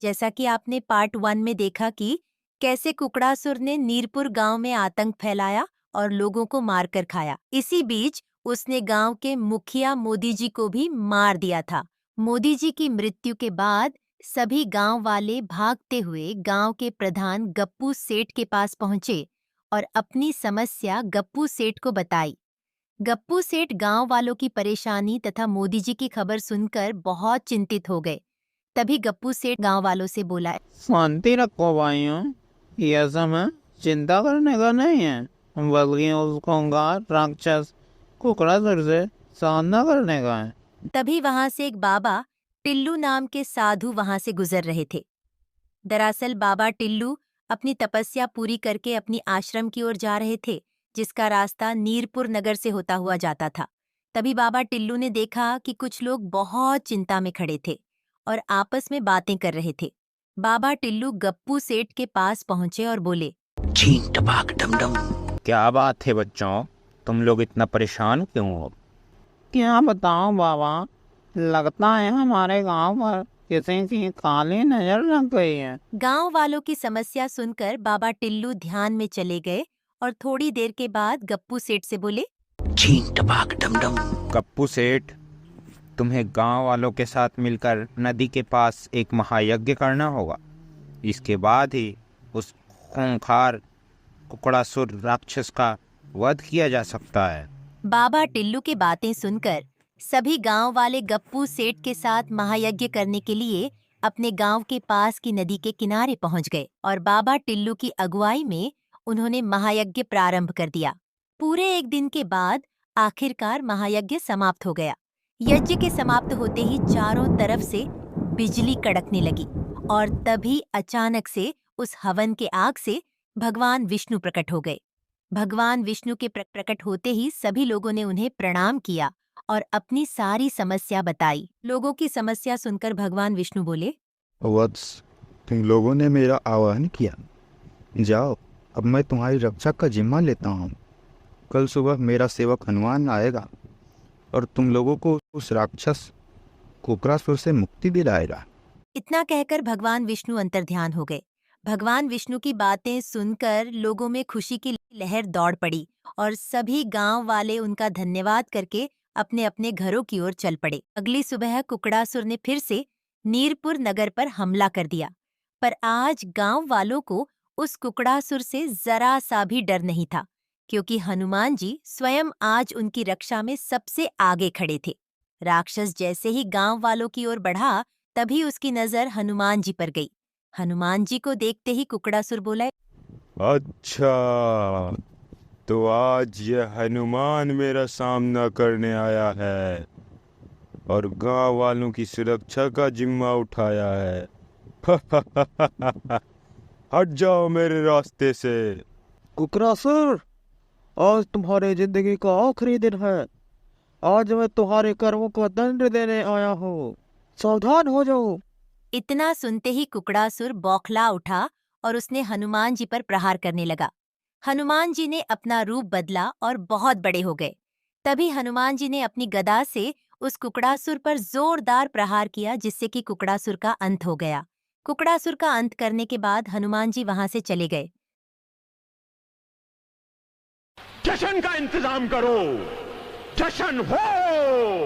जैसा कि आपने पार्ट 1 में देखा कि कैसे कुकड़ासुर ने नीरपुर गांव में आतंक फैलाया और लोगों को मारकर खाया। इसी बीच उसने गांव के मुखिया मोदी जी को भी मार दिया था। मोदी जी की मृत्यु के बाद सभी गांव वाले भागते हुए गांव के प्रधान गप्पू सेठ के पास पहुंचे और अपनी समस्या गप्पू सेठ को बताई। गप्पू सेठ गांव वालों की परेशानी तथा मोदी जी की खबर सुनकर बहुत चिंतित हो गए। तभी गप्पू सेठ गांव वालों से बोला, शांति रखो भाइयों, यह समय चिंता करने का नहीं है, बल्कि उस खूंखार राक्षस कुकड़ासुर से सामना करने का है। तभी वहां से एक बाबा टिल्लू नाम के साधु वहां से गुजर रहे थे। दरअसल बाबा टिल्लू अपनी तपस्या पूरी करके अपनी आश्रम की ओर जा रहे थे, जिसका रास्ता नीरपुर नगर से होता हुआ जाता था। तभी बाबा टिल्लू ने देखा कि कुछ लोग बहुत चिंता में खड़े थे और आपस में बातें कर रहे थे। बाबा टिल्लू गप्पू सेठ के पास पहुंचे और बोले, छीन टपाक डमडम। क्या बात है बच्चों, तुम लोग इतना परेशान क्यों हो? क्या बताओ बाबा, लगता है हमारे गांव पर किसी की काली नजर लग गई है। गांव वालों की समस्या सुनकर बाबा टिल्लू ध्यान में चले गए और थोड़ी देर के बाद गप्पू सेठ से बोले, छीन टपाक डमडम। गप्पू सेठ, तुम्हें गांव वालों के साथ मिलकर नदी के पास एक महायज्ञ करना होगा। इसके बाद ही उस खूंखार कुकड़ासुर राक्षस का वध किया जा सकता है। बाबा टिल्लू की बातें सुनकर सभी गांव वाले गप्पू सेठ के साथ महायज्ञ करने के लिए अपने गांव के पास की नदी के किनारे पहुंच गए और बाबा टिल्लू की अगुवाई में उन्होंने महायज्ञ प्रारंभ कर दिया। पूरे एक दिन के बाद आखिरकार महायज्ञ समाप्त हो गया। यज्ञ के समाप्त होते ही चारों तरफ से बिजली कड़कने लगी और तभी अचानक से उस हवन के आग से भगवान विष्णु प्रकट हो गए। भगवान विष्णु के प्रकट होते ही सभी लोगों ने उन्हें प्रणाम किया और अपनी सारी समस्या बताई। लोगों की समस्या सुनकर भगवान विष्णु बोले, वत्स, तुम लोगों ने मेरा आह्वान किया। जाओ, अब मैं तुम्हारी रक्षा का जिम्मा लेता हूँ। कल सुबह मेरा सेवक हनुमान आएगा और तुम लोगों को उस राक्षस कुकरासुर से मुक्ति दिलाएगा। इतना कहकर भगवान विष्णु अंतर्ध्यान हो गए। भगवान विष्णु की बातें सुनकर लोगों में खुशी की लहर दौड़ पड़ी और सभी गांव वाले उनका धन्यवाद करके अपने अपने घरों की ओर चल पड़े। अगली सुबह कुकड़ासुर ने फिर से नीरपुर नगर पर हमला कर दिया, पर आज गांव वालों को उस कुकड़ासुर से जरा सा भी डर नहीं था, क्योंकि हनुमान जी स्वयं आज उनकी रक्षा में सबसे आगे खड़े थे। राक्षस जैसे ही गांव वालों की ओर बढ़ा, तभी उसकी नजर हनुमान जी पर गई। हनुमान जी को देखते ही कुकड़ासुर बोला, अच्छा, तो आज यह हनुमान मेरा सामना करने आया है और गांव वालों की सुरक्षा का जिम्मा उठाया है। हट जाओ मेरे रास्ते से। कुकरासुर, आज तुम्हारी जिंदगी का आखिरी दिन है। आज मैं तुम्हारे कर्मों को दंड देने आया हूँ। सावधान हो जाओ। इतना सुनते ही कुकड़ासुर बौखला उठा और उसने हनुमान जी पर प्रहार करने लगा। हनुमान जी ने अपना रूप बदला और बहुत बड़े हो गए। तभी हनुमान जी ने अपनी गदा से उस कुकड़ासुर पर जोरदार प्रहार किया, जिससे कि कुकड़ासुर का अंत हो गया। कुकड़ासुर का अंत करने के बाद हनुमान जी वहां से चले गए। जश्न का इंतजाम करो, जश्न हो।